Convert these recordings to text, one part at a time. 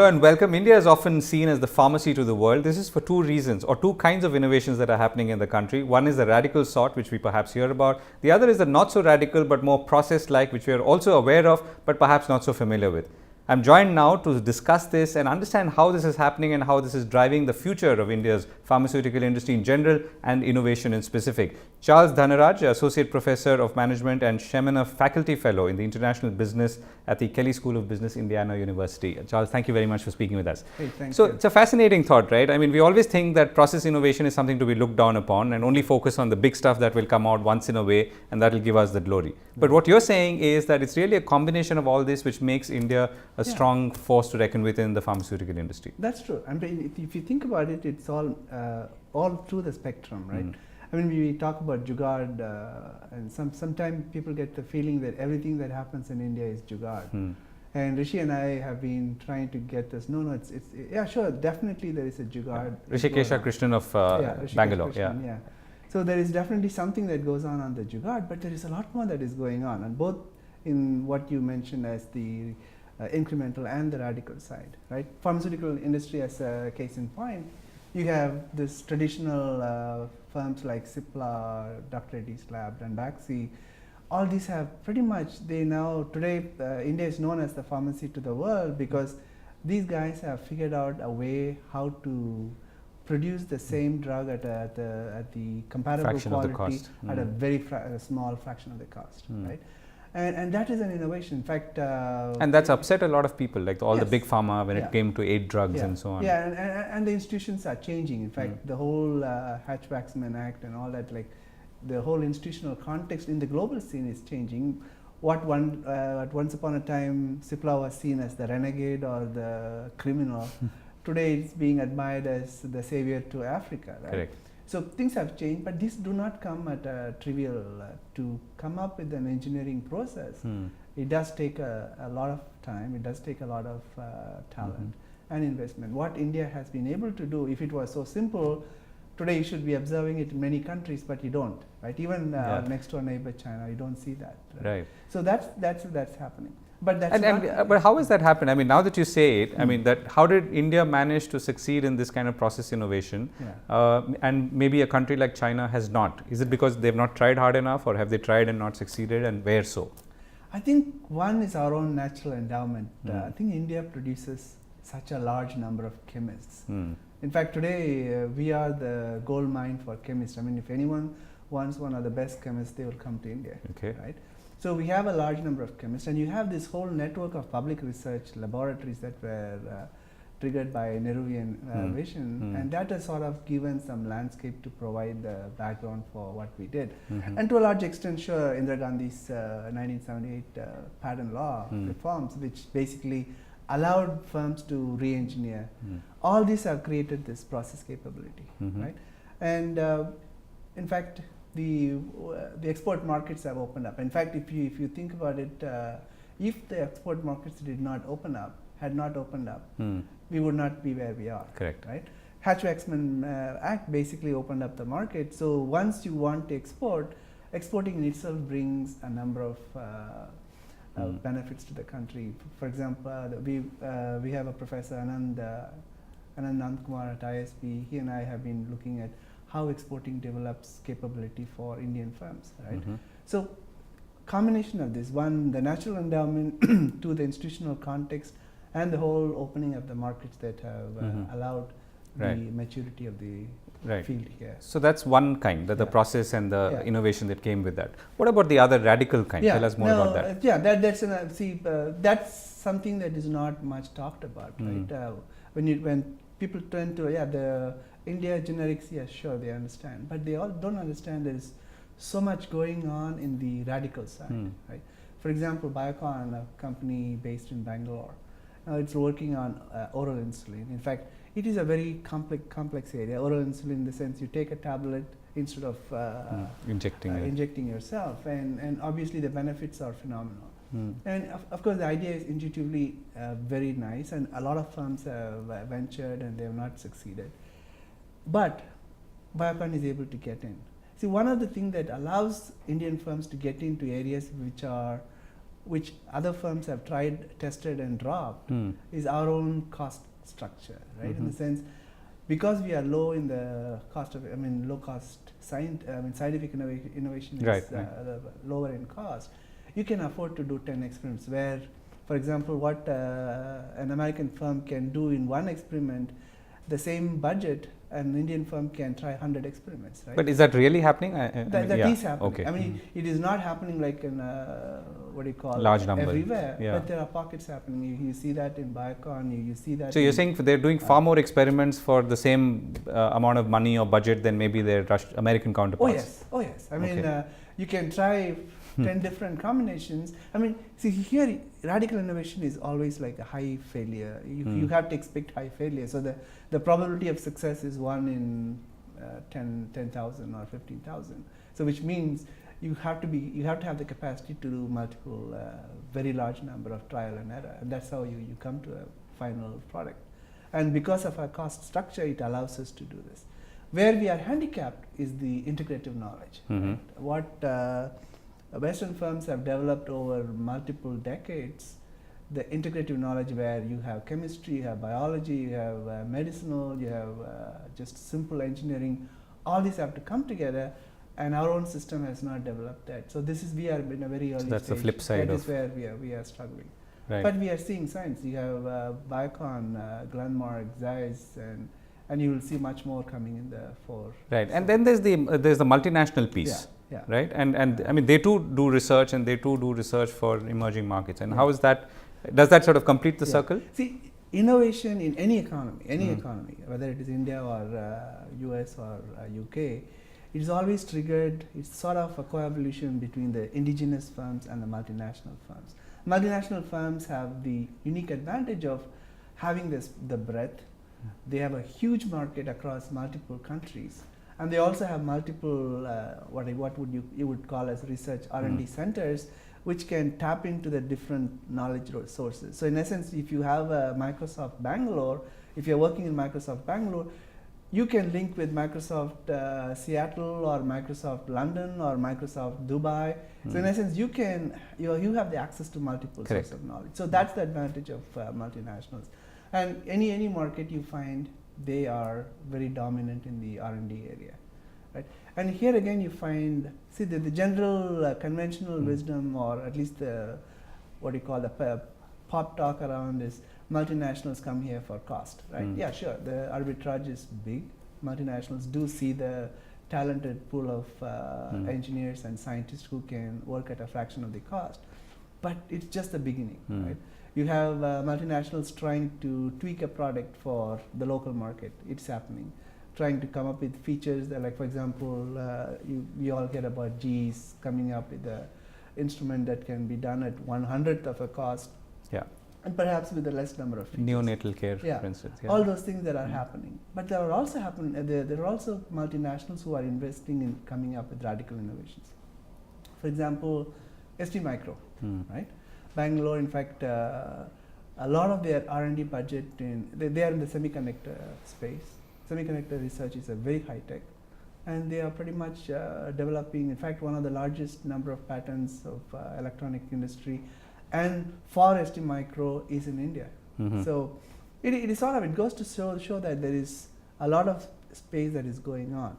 Hello and welcome. India is often seen as the pharmacy to the world. This is for two reasons or two kinds of innovations that are happening in the country. One is the radical sort, which we perhaps hear about. The other is the not so radical but more process-like, which we are also aware of but perhaps not so familiar with. I'm joined now to discuss this and understand how this is happening and how this is driving the future of India's pharmaceutical industry in general and innovation in specific. Charles Dhanaraj, Associate Professor of Management and Schemener Faculty Fellow in the International Business at the Kelley School of Business, Indiana University. Charles, thank you very much for speaking with us. Hey, thank so you. It's a fascinating thought, right? I mean, we always think that process innovation is something to be looked down upon and only focus on the big stuff that will come out once in a way and that will give us the glory. But what you're saying is that it's really a combination of all this which makes India a strong force to reckon with in the pharmaceutical industry. That's true. I mean, if you think about it, it's all through the spectrum, right? I mean, we talk about Jugaad, and sometimes people get the feeling that everything that happens in India is Jugaad. And Rishi and I have been trying to get this. No, it's yeah, sure, definitely there is a Jugaad. Rishikesha Krishnan of Bangalore. Yeah. So there is definitely something that goes on the Jugaad, but there is a lot more that is going on, and both in what you mentioned as the incremental and the radical side, right? Pharmaceutical industry as a case in point, you have this traditional firms like Cipla, Dr. Reddy's Lab, and Baxi. All these have pretty much, today India is known as the pharmacy to the world because these guys have figured out a way how to produce the same drug at the comparable fraction quality of the cost. at a very small fraction of the cost, right? And that is an innovation. In fact, and that's upset a lot of people, like all the big pharma when it came to aid drugs and so on. Yeah, and the institutions are changing. In fact, the whole Hatch-Waxman Act and all that, like the whole institutional context in the global scene is changing. What once upon a time Cipla was seen as the renegade or the criminal, today it's being admired as the savior to Africa, right? Correct. So things have changed, but these do not come at a trivial. To come up with an engineering process, it does take a lot of time. It does take a lot of talent and investment. What India has been able to do, if it was so simple, today you should be observing it in many countries, but you don't, right? Even next to our neighbor China, you don't see that. Right. So that's happening. But that's but how has that happened? I mean, now that you say it, I mean, how did India manage to succeed in this kind of process innovation, and maybe a country like China has not? Is it because they've not tried hard enough, or have they tried and not succeeded, and where so? I think one is our own natural endowment. I think India produces such a large number of chemists. In fact, today we are the gold mine for chemists. I mean, if anyone wants one of the best chemists, they will come to India, right? So we have a large number of chemists, and you have this whole network of public research laboratories that were triggered by Nehruvian vision, and that has sort of given some landscape to provide the background for what we did. And to a large extent, sure, Indira Gandhi's 1978 patent law reforms, which basically allowed firms to re-engineer. All these have created this process capability, right? And in fact, the export markets have opened up. In fact, if you think about it, if the export markets had not opened up, we would not be where we are. Correct. Right? Hatch-Waxman Act basically opened up the market. So once you want to export, exporting in itself brings a number of benefits to the country. For example, we have a professor Anand Nandkumar at ISB. He and I have been looking at how exporting develops capability for Indian firms, right? So combination of this, one, the natural endowment, two, the institutional context, and the whole opening of the markets that have allowed the maturity of the field here. So that's one kind, the process and the innovation that came with that. What about the other radical kind? Tell us more about that. That's something that is not much talked about, right? When people turn to the India generics, yes, sure, they understand, but they all don't understand there is so much going on in the radical side, right? For example, Biocon, a company based in Bangalore, it's working on oral insulin. In fact, it is a very complex area. Oral insulin, in the sense you take a tablet instead of injecting yourself, and obviously the benefits are phenomenal. And of course, the idea is intuitively very nice, and a lot of firms have ventured and they have not succeeded. But Biocon is able to get in. See, one of the things that allows Indian firms to get into areas which are which other firms have tried, tested, and dropped, is our own cost structure, right? In the sense, because we are low in the cost of, low cost scientific innovation is lower in cost. You can afford to do 10 experiments where, for example, what an American firm can do in one experiment, the same budget, an Indian firm can try 100 experiments, right? But is that really happening? That is happening. Okay. It is not happening like in large numbers everywhere, but there are pockets happening. You see that in Biocon, you see that. So you're saying they're doing far more experiments for the same amount of money or budget than maybe their American counterparts? Oh yes. You can try 10 different combinations. See here, radical innovation is always like a high failure. You have to expect high failure. So the probability of success is 1 in 10,000 or 15,000. So which means you have to have the capacity to do multiple, very large number of trial and error. And that's how you come to a final product. And because of our cost structure, it allows us to do this. Where we are handicapped is the integrative knowledge. Right? What Western firms have developed over multiple decades, the integrative knowledge where you have chemistry, you have biology, you have medicinal, you have just simple engineering, all these have to come together, and our own system has not developed that. So we are in a very early stage. That's the flip side. That is where we are struggling. Right. But we are seeing signs. You have Biocon, Glenmark, Zeiss, and you will see much more coming in the fore. Right, and then there's the multinational piece. Yeah. Right, and they too do research, and they too do research for emerging markets. And how is that? Does that sort of complete the circle? See, innovation in any economy, whether it is India or US or UK, it is always triggered. It's sort of a coevolution between the indigenous firms and the multinational firms. Multinational firms have the unique advantage of having the breadth. They have a huge market across multiple countries. And they also have multiple, what you would call as research R&D centers, which can tap into the different knowledge sources. So in essence, if you have a Microsoft Bangalore, if you're working in Microsoft Bangalore, you can link with Microsoft Seattle or Microsoft London or Microsoft Dubai. So in essence, you have the access to multiple sources of knowledge. So that's the advantage of multinationals. And any market you find, they are very dominant in the R&D area, right? And here again, you find, the general conventional wisdom, or at least the pop talk around is multinationals come here for cost, right? Yeah, sure. The arbitrage is big. Multinationals do see the talented pool of engineers and scientists who can work at a fraction of the cost, but it's just the beginning, right? You have multinationals trying to tweak a product for the local market. It's happening. Trying to come up with features that, like for example, we all get about GE's coming up with an instrument that can be done at 1/100th of a cost. Yeah. And perhaps with a less number of features. Neonatal care, for instance. Yeah. All those things that are happening. But there are also multinationals who are investing in coming up with radical innovations. For example, ST Micro, right? Bangalore, in fact, a lot of their R&D budget they are in the semiconductor space. Semiconductor research is a very high tech, and they are pretty much developing. In fact, one of the largest number of patents of electronic industry, and for ST Micro is in India. So it goes to show that there is a lot of space that is going on.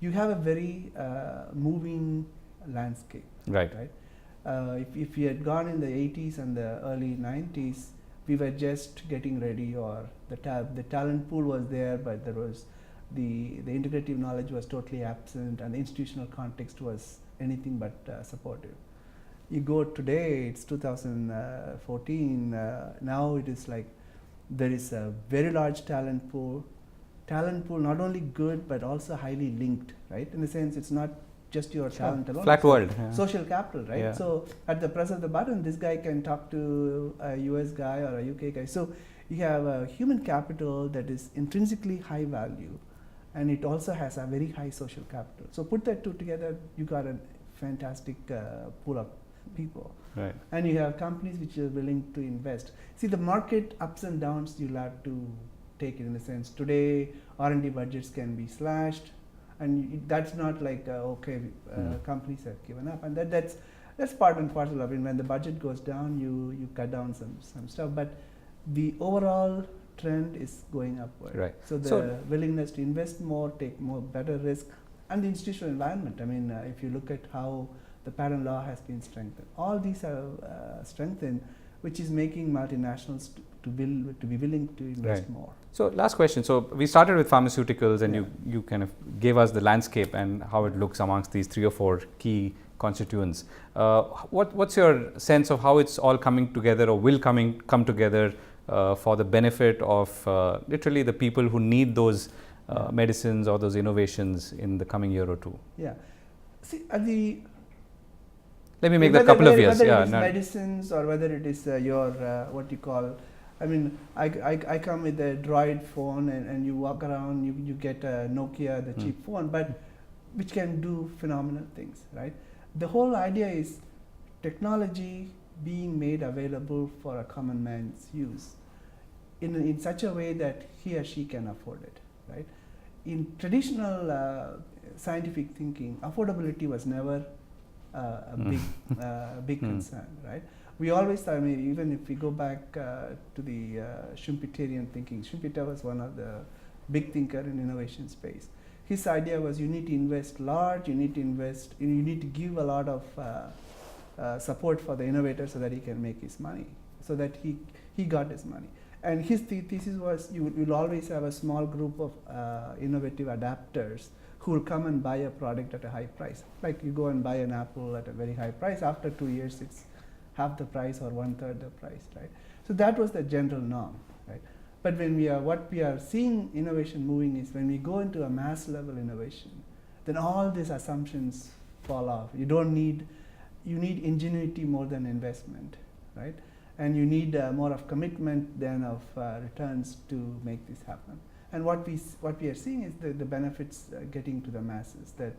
You have a very moving landscape, right? If we had gone in the 80s and the early 90s, we were just getting ready, or the talent pool was there, but there was the integrative knowledge was totally absent, and the institutional context was anything but supportive. You go today, it's 2014, now it is like there is a very large talent pool not only good but also highly linked, right? In the sense, it's not just your talent alone. Flat world. Social capital, right? Yeah. So at the press of the button, this guy can talk to a US guy or a UK guy. So you have a human capital that is intrinsically high value, and it also has a very high social capital. So put that two together, you got a fantastic pool of people. Right. And you have companies which are willing to invest. See, the market ups and downs, you'll have to take it in a sense. Today, R&D budgets can be slashed. and that's not like companies have given up, and that's part and parcel of it. When the budget goes down, you cut down some stuff, but the overall trend is going upward. Right. So the willingness to invest more, take more better risk, and the institutional environment. I mean, if you look at how the patent law has been strengthened, all these are strengthened, which is making multinationals to be willing to invest more. So last question. So we started with pharmaceuticals, and you kind of gave us the landscape and how it looks amongst these 3 or 4 key constituents. What's your sense of how it's all coming together, or will come together for the benefit of literally the people who need those medicines or those innovations in the coming year or 2? Yeah. See, let me make that couple of years. Whether it is medicines or whether it is your what you call, I mean, I come with a Droid phone, and you walk around, you get a Nokia, the cheap phone, but which can do phenomenal things, right? The whole idea is technology being made available for a common man's use in such a way that he or she can afford it, right? In traditional scientific thinking, affordability was never a big concern, right? We always thought, I mean, even if we go back to the Schumpeterian thinking, Schumpeter was one of the big thinker in innovation space. His idea was you need to invest large, you need to give a lot of support for the innovator so that he can make his money, so that he got his money. And his thesis was you will always have a small group of innovative adapters who will come and buy a product at a high price. Like you go and buy an apple at a very high price, after 2 years it's half the price or 1/3 the price, right? So that was the general norm, right? But when what we are seeing innovation moving is when we go into a mass level innovation, then all these assumptions fall off. You need ingenuity more than investment, right? And you need more of commitment than of returns to make this happen. And what we are seeing is the benefits getting to the masses, that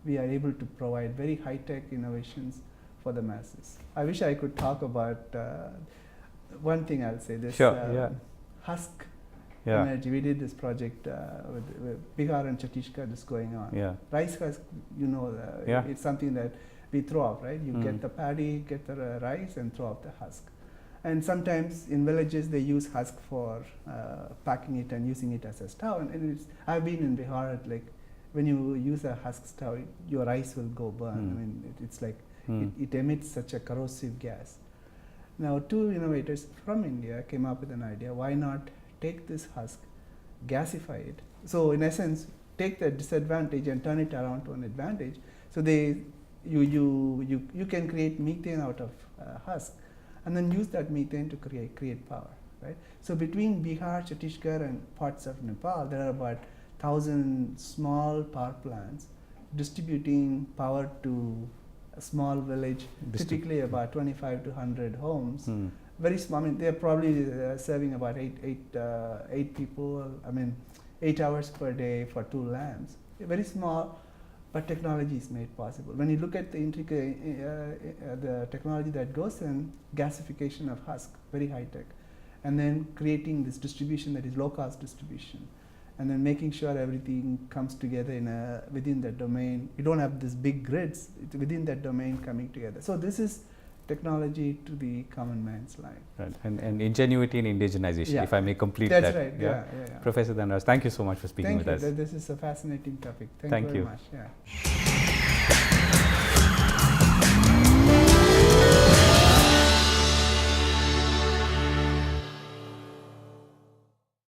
we are able to provide very high-tech innovations for the masses. I wish I could talk about one thing. I'll say this. Husk energy. We did this project with Bihar and Chhattisgarh is going on. Rice husk, it's something that we throw out, right? You get the paddy, get the rice, and throw out the husk. And sometimes in villages they use husk for packing it and using it as a stove. And I've been in Bihar, like when you use a husk stove, your rice will go burn. I mean, it's like it emits such a corrosive gas. Now, 2 innovators from India came up with an idea. Why not take this husk, gasify it? So in essence, take the disadvantage and turn it around to an advantage. So you can create methane out of husk, and then use that methane to create power, right? So between Bihar, Chhattisgarh, and parts of Nepal, there are about 1,000 small power plants distributing power to a small village, typically about 25 to 100 homes. Very small. I mean, they're probably serving about eight people. I mean, 8 hours per day for 2 lamps. Very small, but technology is made possible. When you look at the technology that goes in, gasification of husk, very high tech, and then creating this distribution that is low cost distribution, and then making sure everything comes together within that domain. You don't have these big grids, it's within that domain coming together. So this is technology to the common man's life. Right. And ingenuity and indigenization, if I may complete that. That's right. Yeah. Professor Dhanaraj, thank you so much for speaking with us. This is a fascinating topic. Thank you very much. Yeah.